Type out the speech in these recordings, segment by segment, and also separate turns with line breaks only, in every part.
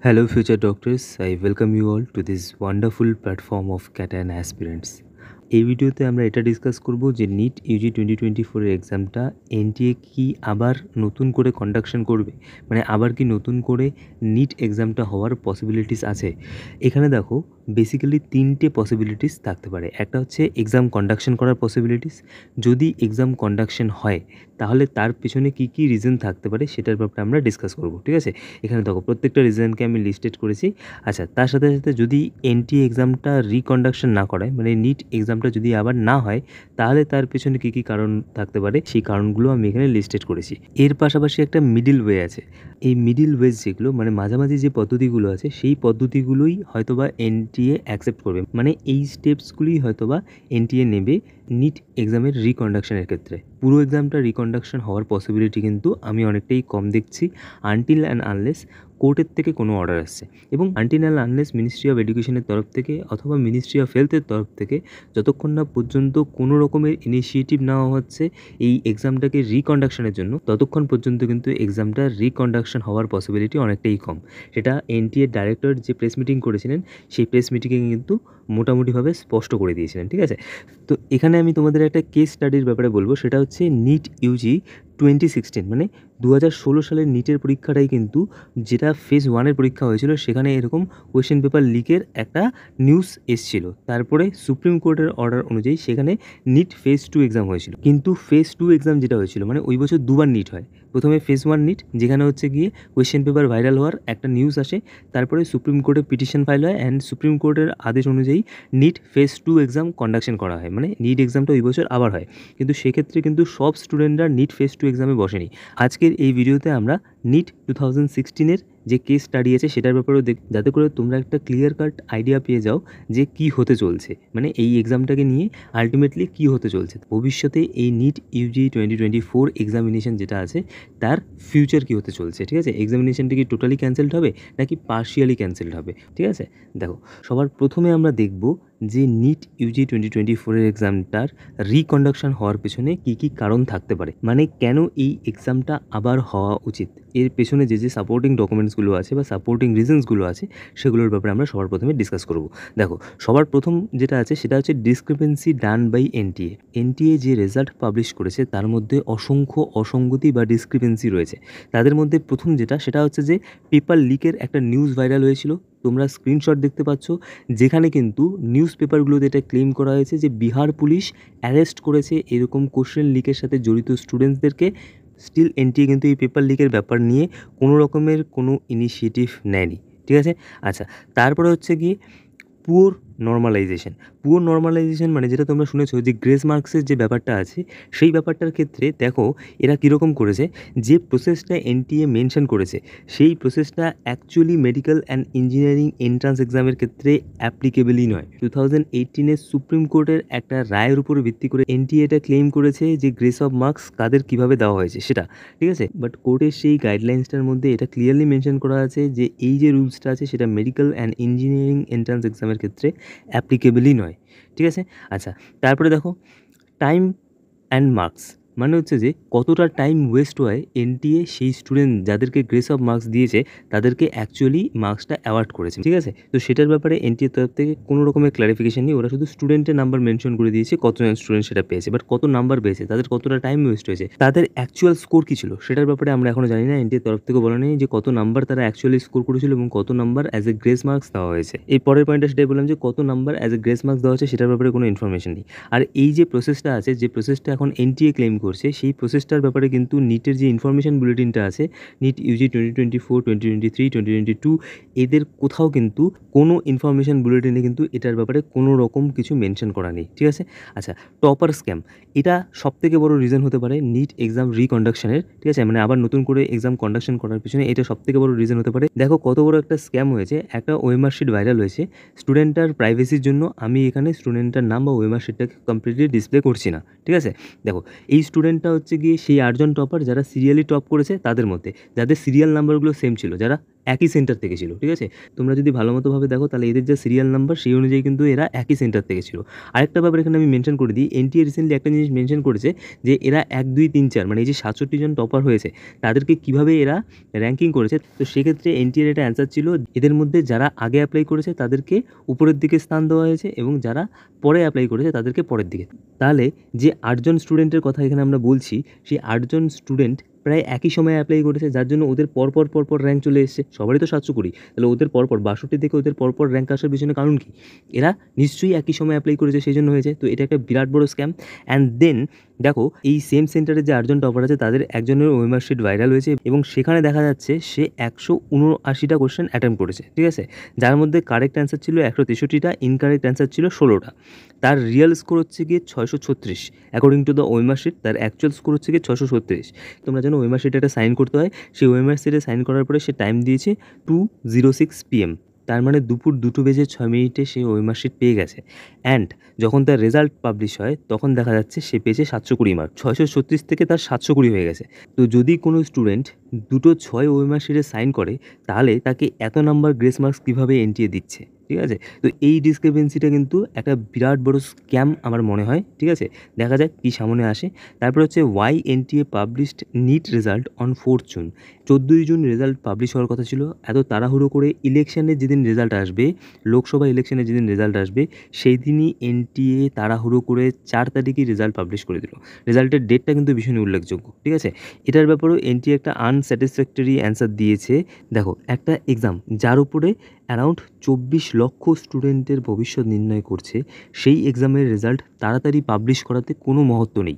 Hello, future doctors. I welcome you all to this wonderful platform of CAT and aspirants. এই ভিডিওতে আমরা এটা discuss করব যে নিট ইউজি 2024 এর এক্সামটা এনটিএ কি আবার নতুন করে কন্ডাকশন করবে, মানে আবার কি নতুন করে নিট এক্সামটা হওয়ার পসিবিলিটিস আছে। এখানে দেখো বেসিক্যালি তিনটে পসিবিলিটিস থাকতে পারে। একটা হচ্ছে এক্সাম কন্ডাকশন করার পসিবিলিটিস। যদি এক্সাম কন্ডাকশন হয় তাহলে তার পেছনে কী কী রিজন থাকতে পারে সেটার ব্যাপারে আমরা ডিসকাস করব, ঠিক আছে। এখানে দেখো প্রত্যেকটা রিজনকে আমি লিস্টেড করেছি। আচ্ছা, তার সাথে সাথে যদি এনটিএ এক্সামটা রিকন্ডাকশন না করায়, মানে নিট এক্সামটা যদি আবার না হয়, তাহলে তার পেছনে কী কী কারণ থাকতে পারে সেই কারণগুলো আমি এখানে লিস্টেড করেছি। এর পাশাপাশি একটা মিডিল ওয়ে আছে। এই মিডিল ওয়েজ যেগুলো মানে মাঝামাঝি যে পদ্ধতিগুলো আছে সেই পদ্ধতিগুলোই হয়তোবা এনটিএ অ্যাকসেপ্ট করবে, মানে এই স্টেপসগুলোই হয়তোবা এনটিএ নেবে নিট এক্সামের রিকন্ডাকশনের ক্ষেত্রে। পুরো এক্সামটা রিকন্ডাকশন হওয়ার পসিবিলিটি কিন্তু আমি অনেকটাই কম দেখছি, আনটিল অ্যান্ড আনলেস কোর্টের থেকে কোনো অর্ডার আসছে। এবং until and unless ministry of এডুকেশনের তরফ থেকে অথবা মিনিস্ট্রি অফ হেলথের তরফ থেকে যতক্ষণ না পর্যন্ত কোনো রকমের ইনিশিয়েটিভ নেওয়া হচ্ছে এই এক্সামটাকে রিকন্ডাকশনের জন্য, ততক্ষণ পর্যন্ত কিন্তু এক্সামটা রিকন্ডাকশন হওয়ার পসিবিলিটি অনেকটাই কম। সেটা এনটিএর ডাইরেক্টর যে প্রেস মিটিং করেছিলেন সেই প্রেস মিটিংয়ে কিন্তু মোটামুটিভাবে স্পষ্ট করে দিয়েছিলেন, ঠিক আছে। তো এখানে আমি তোমাদের একটা কেস স্টাডির ব্যাপারে বলবো, সেটা হচ্ছে নিট ইউজি 2016, মানে 2016 সালের নিটের পরীক্ষাটাই কিন্তু, যেটা ফেজ 1-এর পরীক্ষা হয়েছিল, সেখানে এরকম কোয়েশ্চেন পেপার লিকের একটা নিউজ এসেছিল। তারপরে সুপ্রিম কোর্টের অর্ডার অনুযায়ী সেখানে নিট ফেজ 2 এক্সাম হয়েছিল। কিন্তু ফেজ 2 এক্সাম যেটা হয়েছিল, মানে ওই বছর দুবার নিট হয়। প্রথমে ফেজ 1 নিট, যেখানে হচ্ছে গিয়ে কোয়েশ্চেন পেপার ভাইরাল হওয়ার একটা নিউজ আসে, তারপরে সুপ্রিম কোর্টে পিটিশন ফাইল হয় অ্যান্ড সুপ্রিম কোর্টের আদেশ অনুযায়ী নিট ফেজ 2 এক্সাম কন্ডাকশন করা হয়, মানে নিট এক্সামটা ওই বছর আবার হয়। কিন্তু সেক্ষেত্রে কিন্তু সব স্টুডেন্টরা নিট ফেজ 2 এক্সামে বসেনি। আজকের এই ভিডিওতে আমরা নিট 2016-এর যে কেস স্টাডি আছে সেটার ব্যাপারেও যাতে করে তোমরা একটা ক্লিয়ার কাট আইডিয়া পেয়ে যাও যে কি হতে চলছে, মানে এই এক্সামটাকে নিয়ে আলটিমেটলি কি হতে চলছে ভবিষ্যতে। এই নিট ইউজি 2024 এক্সামিনেশন যেটা আছে তার ফিউচার কি হতে চলছে, ঠিক আছে। এক্সামিনেশনটা কি টোটালি ক্যান্সেলড হবে নাকি পার্শিয়ালি ক্যান্সেলড হবে, ঠিক আছে। দেখো, সবার প্রথমে আমরা দেখব যে নিট ইউজি 2024-এর এক্সামটার রিকন্ডাকশন হওয়ার পেছনে কী কী কারণ থাকতে পারে, মানে কেন এই এক্সামটা আবার হওয়া উচিত। এর পেছনে যে যে সাপোর্টিং ডকুমেন্টসগুলো আছে বা সাপোর্টিং রিজনসগুলো আছে সেগুলোর ব্যাপারে আমরা সবার প্রথমে ডিসকাস করব। দেখো, সবার প্রথম যেটা আছে সেটা হচ্ছে discrepancy done by NTA. NTA যে রেজাল্ট পাবলিশ করেছে তার মধ্যে অসংখ্য অসঙ্গতি বা ডিসক্রিপেন্সি রয়েছে। তাদের মধ্যে প্রথম যেটা, সেটা হচ্ছে যে পেপার লিকের একটা নিউজ ভাইরাল হয়েছিল। তোমরা স্ক্রিনশট দেখতে পাচ্ছ, যেখানে কিন্তু নিউজ পেপারগুলোতে এটা ক্লেম করা হয়েছে যে বিহার পুলিশ অ্যারেস্ট করেছে এরকম কোশ্চেন লিকের সাথে জড়িত স্টুডেন্টসদেরকে। স্টিল এনটিএ কিন্তু এই পেপার লিকের ব্যাপার নিয়ে কোনো রকমের কোনো ইনিশিয়েটিভ নেয়নি, ঠিক আছে। আচ্ছা, তারপরে হচ্ছে কি পুওর নর্মালাইজেশন, মানে যেটা তোমরা শুনেছো যে গ্রেস মার্কসের যে ব্যাপারটা আছে সেই ব্যাপারটার ক্ষেত্রে দেখো এরা কীরকম করেছে। যে প্রসেসটা এনটিএ মেনশন করেছে সেই প্রসেসটা actually medical and engineering entrance এক্সামের ক্ষেত্রে অ্যাপ্লিকেবলই নয়। 2018-এর সুপ্রিম কোর্টের একটা রায়ের উপর ভিত্তি করে এনটিএ এটা ক্লেম করেছে যে গ্রেস অফ মার্কস কাদের কীভাবে দেওয়া হয়েছে সেটা, ঠিক আছে। বাট কোর্টের সেই গাইডলাইন্সটার মধ্যে এটা ক্লিয়ারলি মেনশন করা আছে যে এই যে রুলসটা আছে সেটা মেডিকেল অ্যান্ড ইঞ্জিনিয়ারিং এন্ট্রান্স এক্সামের ক্ষেত্রে অ্যাপ্লিকেবলই নয়, ঠিক আছে। আচ্ছা, তারপরে দেখো টাইম অ্যান্ড মার্কস, মানে হচ্ছে যে কতটা টাইম ওয়েস্ট হয় এনটিএ সেই স্টুডেন্ট যাদেরকে গ্রেস অফ মার্কস দিয়েছে তাদেরকে অ্যাকচুয়ালি মার্কসটা অ্যাওয়ার্ড করেছে, ঠিক আছে। তো সেটার ব্যাপারে এনটিএর তরফ থেকে কোনো রকমের ক্লারিফিকেশন নেই। ওরা শুধু স্টুডেন্টের নাম্বার মেনশন করে দিয়েছে, কতজন স্টুডেন্ট সেটা পেয়েছে, বাট কত নাম্বার পেয়েছে, তাদের কতটা টাইম ওয়েস্ট হয়েছে, তাদের অ্যাকচুয়াল স্কোর কী ছিল সেটার ব্যাপারে আমরা এখনও জানি না। এনটিএর তরফ থেকে বলা নেই যে কত নাম্বার তারা অ্যাকচুয়ালি স্কোর করেছিল এবং কত number as a grace marks দেওয়া হয়েছে। এই পরের পয়েন্টটা সেটাই বললাম যে কত number as a grace marks দেওয়া হয়েছে সেটার ব্যাপারে কোনো ইনফরমেশন নেই। আর এই যে প্রসেসটা আছে, যে প্রসেসটা এখন এনটিএ ক্লেম করছে, সেই প্রসেসটার ব্যাপারে কিন্তু নিটের যে ইনফরমেশন বুলেটিনটা আছে, নিট ইউজি 2024, 2023, 2022, এদের কোথাও কিন্তু কোনো ইনফরমেশন বুলেটিনে কিন্তু এটার ব্যাপারে কোনো রকম কিছু মেনশন করা নেই, ঠিক আছে। আচ্ছা, টপার স্ক্যাম, এটা সবথেকে বড় রিজন হতে পারে নিট এক্সাম রিকন্ডাকশনের, ঠিক আছে, মানে আবার নতুন করে এক্সাম কন্ডাকশন করার পিছনে এটা সবথেকে বড় রিজন হতে পারে। দেখো কত বড় একটা স্ক্যাম হয়েছে, একটা ওএমআর শিট ভাইরাল হয়েছে স্টুডেন্টটার প্রাইভেসির জন্য। আমি এখানে স্টুডেন্টটার নাম বা ওএমআর শিটটাকে কমপ্লিটলি ডিসপ্লে করছি না, ঠিক আছে। দেখো, এই স্টুডেন্টটা হচ্ছে গিয়ে সেই 8জন টপার যারা সিরিয়ালি টপ করেছে তাদের মধ্যে, যাদের সিরিয়াল নাম্বারগুলো সেম ছিল, যারা একই সেন্টার থেকে ছিল, ঠিক আছে? তোমরা যদি ভালো মতোভাবে দেখো তাহলে এদের যা সিরিয়াল নাম্বার সেই অনুযায়ী কিন্তু এরা একই সেন্টার থেকে ছিল। আরেকটা ব্যাপার এখানে আমি মেনশন করে দিই, এনটিএ রিসেন্টলি একটা জিনিস মেনশন করেছে যে এরা 1, 2, 3, 4 মানে এই যে 67 জন টপার হয়েছে তাদেরকে কীভাবে এরা র্যাঙ্কিং করেছে। তো সেক্ষেত্রে এনটিএর এটা অ্যান্সার ছিল এদের মধ্যে যারা আগে অ্যাপ্লাই করেছে তাদেরকে উপরের দিকে স্থান দেওয়া হয়েছে এবং যারা পরে অ্যাপ্লাই করেছে তাদেরকে পরের দিকে। তাহলে যে 8 জন স্টুডেন্টের কথা এখানে আমরা বলছি সেই 8 জন স্টুডেন্ট প্রায় একই সময়ে অ্যাপ্লাই করেছে, যার জন্য ওদের পরপর র্যাঙ্ক চলে এসেছে। সবারই তো 720, তাহলে ওদের পরপর 62 থেকে ওদের পরপর র্যাঙ্ক আসার পিছনে কারণ কি? এরা নিশ্চয়ই একই সময় অ্যাপ্লাই করেছে, সেই জন্য হয়েছে। তো এটা একটা বিরাট বড় স্ক্যাম। অ্যান্ড দেন দেখো এই সেম সেন্টারে যে 8 জন টপার আছে তাদের একজনের ওএমআর শিট ভাইরাল হয়েছে এবং সেখানে দেখা যাচ্ছে সে 179টা কোশ্চেন অ্যাটেম্প্ট করেছে, ঠিক আছে? যার মধ্যে কারেক্ট অ্যান্সার ছিল 163টা, ইনকারেক্ট অ্যান্সার ছিল 16টা। তার রিয়েল স্কোর হচ্ছে গিয়ে 636 according to the OMR sheet. তার অ্যাকচুয়াল স্কোর হচ্ছে গিয়ে 636। তোমরা জানো ওএমআর শিটে একটা সাইন করতে হয়, সেই ওএমআর শিটে সাইন করার পরে সে টাইম দিয়েছে 2:06 PM, তার মানে দুপুর 2:06 সে ওএমআর শিট পেয়ে গেছে। অ্যান্ড যখন তার রেজাল্ট পাবলিশ হয় তখন দেখা যাচ্ছে সে পেয়েছে 720 মার্ক। 636 থেকে তার 720 হয়ে গেছে। তো যদি কোনো স্টুডেন্ট 2:06 ওএমআর শিটে সাইন করে তাহলে তাকে এত নাম্বার গ্রেস মার্কস কীভাবে এনটিএ দিচ্ছে, ঠিক আছে? তো এই ডিসক্রিপেন্সিটা কিন্তু একটা বিরাট বড় স্ক্যাম আমার মনে হয়, ঠিক আছে? দেখা যাক কী সামনে আসে। তারপর হচ্ছে why NTA published NEET result on 4 June. 14ই জুন রেজাল্ট পাবলিশ হওয়ার কথা ছিল, এত তাড়াহুড়ো করে ইলেকশনের যেদিন রেজাল্ট আসবে, লোকসভা ইলেকশনের যেদিন রেজাল্ট আসবে সেই দিনই এনটিএ তাড়াহুড়ো করে 4 তারিখই রেজাল্ট পাবলিশ করে দিল। রেজাল্টের ডেটটা কিন্তু ভীষণ উল্লেখযোগ্য, ঠিক আছে? এটার ব্যাপারেও এনটিএ একটা আনস্যাটিসফ্যাক্টরি অ্যান্সার দিয়েছে। দেখো একটা এক্সাম যার উপরে অ্যারাউন্ড 24 লক্ষ স্টুডেন্টের ভবিষ্যৎ নির্ণয় করছে, সেই এক্সামের রেজাল্ট তাড়াতাড়ি পাবলিশ করাতে কোনো মহত্ব নেই।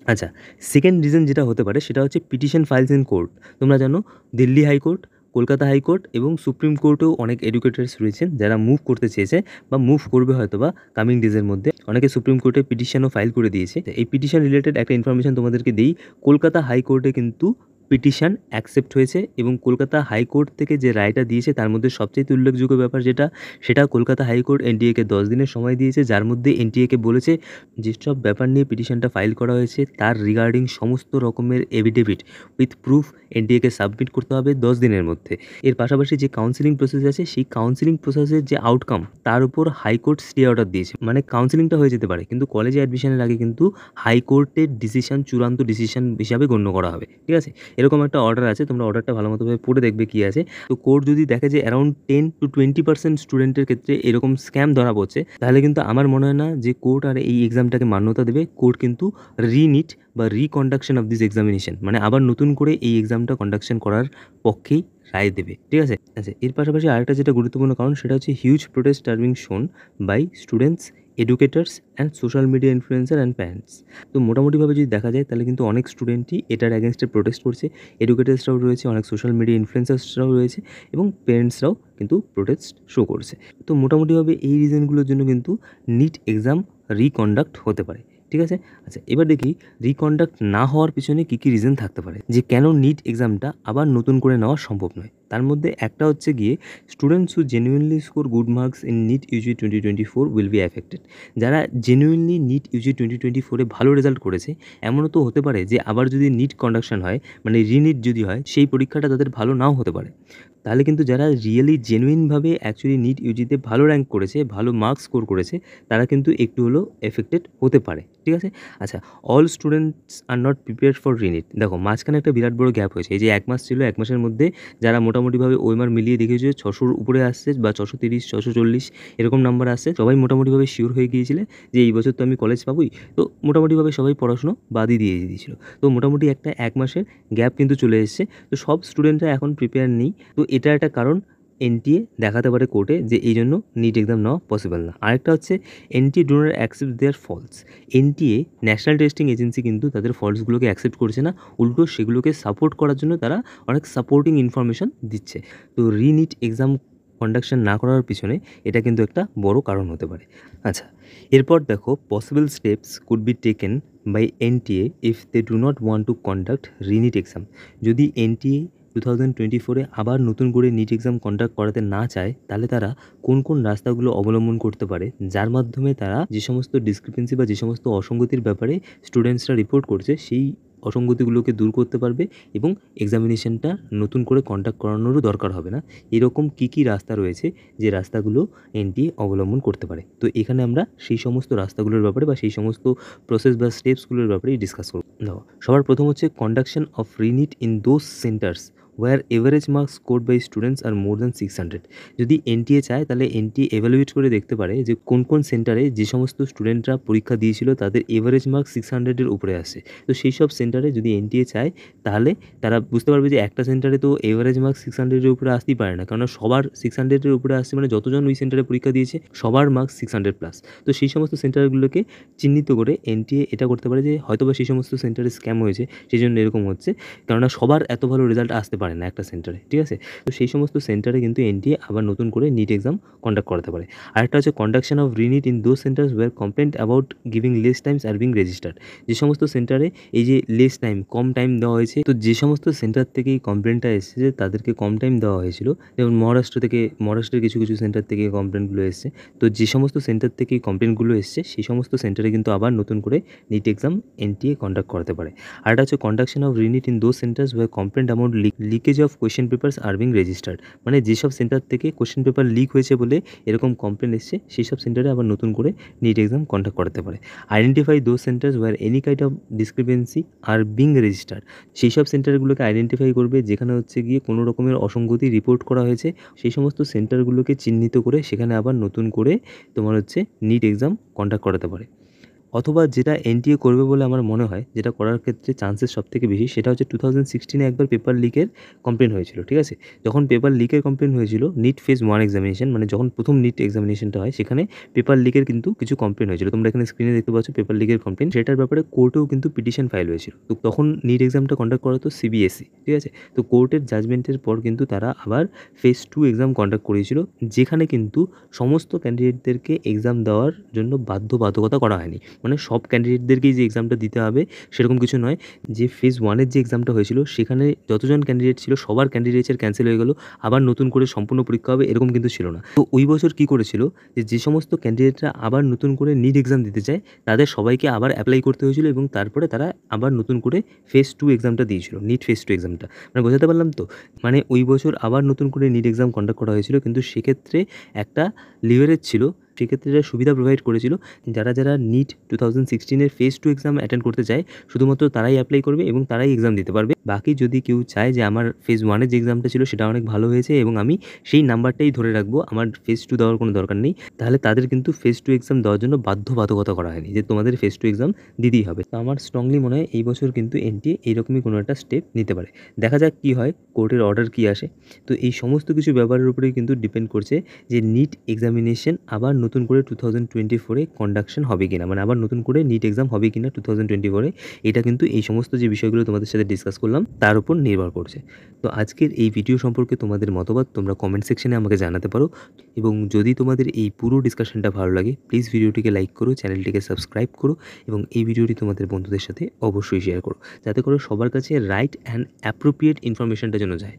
আচ্ছা, সেকেন্ড রিজন যেটা হতে পারে সেটা হচ্ছে পিটিশন ফাইলস ইন কোর্ট। তোমরা জানো দিল্লি হাইকোর্ট, কলকাতা হাইকোর্ট এবং সুপ্রিম কোর্টেও অনেক এডুকেটার্স রয়েছেন যারা মুভ করতে চেয়েছে বা মুভ করবে হয়তো বা কামিং ডেজের মধ্যে। অনেকে সুপ্রিম কোর্টে পিটিশনও ফাইল করে দিয়েছে। এই পিটিশন রিলেটেড একটা ইনফরমেশন তোমাদেরকে দিই, কলকাতা হাইকোর্টে কিন্তু পিটিশন অ্যাকসেপ্ট হয়েছে এবং কলকাতা হাইকোর্ট থেকে যে রায়টা দিয়েছে তার মধ্যে সবচেয়ে উল্লেখযোগ্য ব্যাপার সেটা কলকাতা হাইকোর্ট এনটিএকে 10 দিনের সময় দিয়েছে, যার মধ্যে এনটিএকে বলেছে যেসব ব্যাপার নিয়ে পিটিশনটা ফাইল করা হয়েছে তার রিগার্ডিং সমস্ত রকমের এভিডেভিট উইথ প্রুফ এনটিএকে সাবমিট করতে হবে 10 দিনের মধ্যে। এর পাশাপাশি যে কাউন্সিলিং প্রসেস আছে সেই কাউন্সিলিং প্রসেসের যে আউটকাম তার উপর হাইকোর্ট স্টে অর্ডার দিয়েছে। মানে কাউন্সিলিংটা হয়ে যেতে পারে কিন্তু কলেজে অ্যাডমিশনের আগে কিন্তু হাইকোর্টের ডিসিশন চূড়ান্ত ডিসিশন হিসাবে গণ্য করা হবে, ঠিক আছে? এরকম একটা অর্ডার আছে, তোমরা অর্ডারটা ভালো মতোভাবে পড়ে দেখবে কী আছে। তো কোর্ট যদি দেখে যে অ্যারাউন্ড 10 to 20% স্টুডেন্টের ক্ষেত্রে এরকম স্ক্যাম ধরা পড়ছে, তাহলে কিন্তু আমার মনে হয় না যে কোর্ট আর এই এক্সামটাকে মান্যতা দেবে। কোর্ট কিন্তু রিনিট বা রিকন্ডাকশন অফ দিস এক্সামিনেশন মানে আবার নতুন করে এই এক্সামটা কন্ডাকশন করার পক্ষেই রায় দেবে, ঠিক আছে? আচ্ছা, এর পাশাপাশি আরেকটা যেটা গুরুত্বপূর্ণ কারণ সেটা হচ্ছে huge protest are being shown by students, educators and social media influencer and parents. তো মোটামুটিভাবে যদি দেখা যায় তাহলে কিন্তু অনেক স্টুডেন্টই এটার অ্যাগেনস্টে প্রোটেস্ট করছে, এডুকেটার্সরাও রয়েছে, অনেক সোশ্যাল মিডিয়া ইনফ্লুয়েন্সার্সরাও রয়েছে এবং পেরেন্টসরাও কিন্তু প্রোটেস্ট শো করছে। তো মোটামুটিভাবে এই রিজনগুলোর জন্য কিন্তু নিট এক্সাম রিকন্ডাক্ট হতে পারে, ঠিক আছে? আচ্ছা, এবার দেখি রিকন্ডাক্ট না হওয়ার পিছনে কী কী রিজন থাকতে পারে যে কেন নিট এক্সামটা আবার নতুন করে নেওয়া সম্ভব নয়। তার মধ্যে একটা হচ্ছে গিয়ে students who genuinely score good marks in NEET UG 2024 will be affected. যারা জেনুইনলি নিট ইউজি 2024 ভালো রেজাল্ট করেছে, এমনও তো হতে পারে যে আবার যদি নিট কন্ডাকশন হয় মানে রিনিট যদি হয় সেই পরীক্ষাটা তাদের ভালো নাও হতে পারে। তাহলে কিন্তু যারা রিয়েলি জেনুইনভাবে অ্যাকচুয়ালি নিট ইউজিতে ভালো র্যাঙ্ক করেছে, ভালো মার্কস স্কোর করেছে, তারা কিন্তু একটু হলেও এফেক্টেড হতে পারে, ঠিক আছে? আচ্ছা, all students are not prepared for re NEET. দেখো মাঝখানে একটা বিরাট বড় গ্যাপ হয়েছে, এই যে 1 মাস ছিল, 1 মাসের মধ্যে যারা মোটামুটিভাবে ওএমআর মিলিয়ে দেখেছে 600-র উপরে আসছে বা 630, 640 এরকম নাম্বার আসছে, সবাই মোটামুটিভাবে শিওর হয়ে গিয়েছিলে যে এই বছর তো আমি কলেজ পাবোই। তো মোটামুটিভাবে সবাই পড়াশুনো বাদই দিয়ে দিয়েছিল। তো মোটামুটি একটা 1 মাসের গ্যাপ কিন্তু চলে এসছে। তো সব স্টুডেন্টরা এখন প্রিপেয়ার নেই। তো এটা একটা কারণ এনটিএ দেখাতে পারে কোর্টে যে এই জন্য নিট এক্সাম নেওয়া পসিবল না। আরেকটা হচ্ছে NTA do not accept their faults. NTA national testing agency কিন্তু তাদের ফলসগুলোকে অ্যাকসেপ্ট করছে না, উল্টো সেগুলোকে সাপোর্ট করার জন্য তারা অনেক সাপোর্টিং ইনফরমেশন দিচ্ছে। তো রিনিট এক্সাম কন্ডাকশন না করার পিছনে এটা কিন্তু একটা বড় কারণ হতে পারে। আচ্ছা, এরপর দেখো possible steps could be taken by NTA if they do not want to conduct re NEET exam. যদি এনটিএ 2024 আবার নতুন করে নিট এক্সাম কন্ডাক্ট করাতে না চায় তাহলে তারা কোন কোন রাস্তাগুলো অবলম্বন করতে পারে, যার মাধ্যমে তারা যে সমস্ত ডিসক্রিপেন্সি বা যে সমস্ত অসঙ্গতির ব্যাপারে স্টুডেন্টসরা রিপোর্ট করছে সেই অসঙ্গতিগুলোকে দূর করতে পারবে এবং এক্সামিনেশনটা নতুন করে কন্ডাক্ট করানোরও দরকার হবে না। এরকম কী রাস্তা রয়েছে যে রাস্তাগুলো এনটিএ অবলম্বন করতে পারে। তো এখানে আমরা সেই সমস্ত রাস্তাগুলোর ব্যাপারে বা সেই সমস্ত প্রসেস বা স্টেপসগুলোর ব্যাপারেই ডিসকাস করব। দেখো, সবার প্রথম হচ্ছে conduction of re NEET in those centres where average marks scored by students are more than 600। যদি এনটিএ চায় তাহলে এনটিএ এভালুয়েট করে দেখতে পারে যে কোন কোন সেন্টারে যে সমস্ত স্টুডেন্টরা পরীক্ষা দিয়েছিল তাদের এভারেজ মার্কস 600-এর উপরে আসে। তো সেই সব সেন্টারে যদি এনটিএ চায় তাহলে তারা বুঝতে পারবে যে একটা সেন্টারে তো এভারেজ মার্কস 600-এর উপরে আসতেই পারে না, কারণ সবার 600-এর উপরে আসছে মানে যতজন ওই সেন্টারে পরীক্ষা দিয়েছে সবার মার্কস 600+। তো সেই সমস্ত সেন্টারগুলোকে চিহ্নিত করে এনটিএ এটা করতে পারে যে হয়তোবা সেই সমস্ত সেন্টারে স্ক্যাম হয়েছে, সেই জন্য এরকম হচ্ছে, কেননা সবার এত ভালো রেজাল্ট আসতে পারে না একটা সেন্টারে, ঠিক আছে। তো সেই সমস্ত সেন্টারে কিন্তু এনটিএ আবার নতুন করে নিট এক্সাম কন্ডাক্ট করাতে পারে। আরেকটা হচ্ছে conduction of re NEET in those centres where complaint about giving less times are being registered. যে সমস্ত সেন্টারে এই যে লেস টাইম, কম টাইম দেওয়া হয়েছে, তো যে সমস্ত সেন্টার থেকে এই কমপ্লেনটা এসেছে যে তাদেরকে কম টাইম দেওয়া হয়েছিল, যেমন মহারাষ্ট্রের কিছু কিছু সেন্টার থেকে কমপ্লেনগুলো এসছে। তো যে সমস্ত সেন্টার থেকে এই কমপ্লেনগুলো এসছে সেই সমস্ত সেন্টারে কিন্তু আবার নতুন করে নিট এক্সাম এনটিএ কন্ডাক্ট করাতে পারে। আর এটা হচ্ছে conduction of re NEET in those centres where complaint about leakage of question papers are being registered. মানে যেসব সেন্টার থেকে কোয়েশ্চেন পেপার লিক হয়েছে বলে এরকম কমপ্লেন এসছে সেই সব সেন্টারে আবার নতুন করে নিট এক্সাম কন্ডাক্ট করাতে পারে। Identify those centres where any kind of discrepancy are being registered. সেই সব সেন্টারগুলোকে আইডেন্টিফাই করবে যেখানে হচ্ছে গিয়ে কোনো রকমের অসঙ্গতি রিপোর্ট করা হয়েছে, সেই সমস্ত সেন্টারগুলোকে চিহ্নিত করে সেখানে আবার নতুন করে তোমার হচ্ছে নিট এক্সাম কন্ডাক্ট করাতে পারে। অথবা যেটা এনটিএ করবে বলে আমার মনে হয়, যেটা করার ক্ষেত্রে চান্সেস সবথেকে বেশি, সেটা হচ্ছে 2016-এ একবার পেপার লিকের কমপ্লেন হয়েছিল, ঠিক আছে। যখন পেপার লিকের কমপ্লেন হয়েছিল নিট ফেজ 1 এক্সামিনেশন, মানে যখন প্রথম নিট এক্সামিনেশনটা হয় সেখানে পেপার লিকের কিন্তু কিছু কমপ্লেন হয়েছিল। তোমরা এখানে স্ক্রিনে দেখতে পাচ্ছ পেপার লিকের কমপ্লেন, সেটার ব্যাপারে কোর্টেও কিন্তু পিটিশন ফাইল হয়েছিল। তো তখন নিট এক্সামটা কন্ডাক্ট করা তো সিবিএসই, ঠিক আছে। তো কোর্টের জাজমেন্টের পর কিন্তু তারা আবার ফেজ 2 এক্সাম কন্ডাক্ট করিয়েছিল, যেখানে কিন্তু সমস্ত ক্যান্ডিডেটদেরকে এক্সাম দেওয়ার জন্য বাধ্যবাধকতা করা হয়নি। মানে সব ক্যান্ডিডেটদেরকেই যে এক্সামটা দিতে হবে সেরকম কিছু নয়। যে ফেজ 1-এর যে এক্সামটা হয়েছিল সেখানে যতজন ক্যান্ডিডেট ছিল সবার ক্যান্ডিডেটের ক্যান্সেল হয়ে গেল, আবার নতুন করে সম্পূর্ণ পরীক্ষা হবে, এরকম কিন্তু ছিল না। তো ওই বছর কী করেছিল যে সমস্ত ক্যান্ডিডেটরা আবার নতুন করে নিট এক্সাম দিতে চায় তাদের সবাইকে আবার অ্যাপ্লাই করতে হয়েছিল এবং তারপরে তারা আবার নতুন করে ফেজ 2 এক্সামটা দিয়েছিল, নিট ফেজ 2 এক্সামটা। মানে বোঝাতে পারলাম তো? মানে ওই বছর আবার নতুন করে নিট এক্সাম কন্ডাক্ট করা হয়েছিল, কিন্তু সেক্ষেত্রে একটা লিভারেজ ছিল, সেক্ষেত্রে এটা সুবিধা প্রোভাইড করেছিল। যারা নিট 2016-এর ফেজ 2 এক্সাম অ্যাটেন্ড করতে চায় শুধুমাত্র তারাই অ্যাপ্লাই করবে এবং তারাই এক্সাম দিতে পারবে। বাকি যদি কেউ চায় যে আমার ফেজ 1-এর যে এক্সামটা ছিল সেটা অনেক ভালো হয়েছে এবং আমি সেই নাম্বারটাই ধরে রাখবো, আমার ফেজ 2 দেওয়ার কোনো দরকার নেই, তাহলে তাদের কিন্তু ফেজ 2 এক্সাম দেওয়ার জন্য বাধ্যবাধকতা করা হয়নি যে তোমাদের ফেজ 2 এক্সাম দিতেই হবে। তো আমার স্ট্রংলি মনে হয় এই বছর কিন্তু এনটিএ এইরকমই কোনো একটা স্টেপ নিতে পারে। দেখা যাক কী হয়, কোর্টের অর্ডার কী আসে। তো এই সমস্ত কিছু ব্যাপারের উপরেই কিন্তু ডিপেন্ড করছে যে নিট এক্সামিনেশন আবার নতুন করে 2024-এ কন্ডাকশন হবে কিনা, মানে আবার নতুন করে নিট এক্সাম হবে কিনা 2024-এ। এটা কিন্তু এই সমস্ত যে বিষয়গুলো তোমাদের সাথে ডিসকাস করলাম তার উপর নির্ভর করছে। তো আজকের এই ভিডিও সম্পর্কে তোমাদের মতবাদ তোমরা কমেন্ট সেকশনে আমাকে জানাতে পারো, এবং যদি তোমাদের এই পুরো ডিসকাশনটা ভালো লাগে প্লিজ ভিডিওটিকে লাইক করো, চ্যানেলটিকে সাবস্ক্রাইব করো এবং এই ভিডিওটি তোমাদের বন্ধুদের সাথে অবশ্যই শেয়ার করো, যাতে করে সবার কাছে রাইট অ্যান্ড অ্যাপ্রোপ্রিয়েট ইনফরমেশনটা যেন যায়।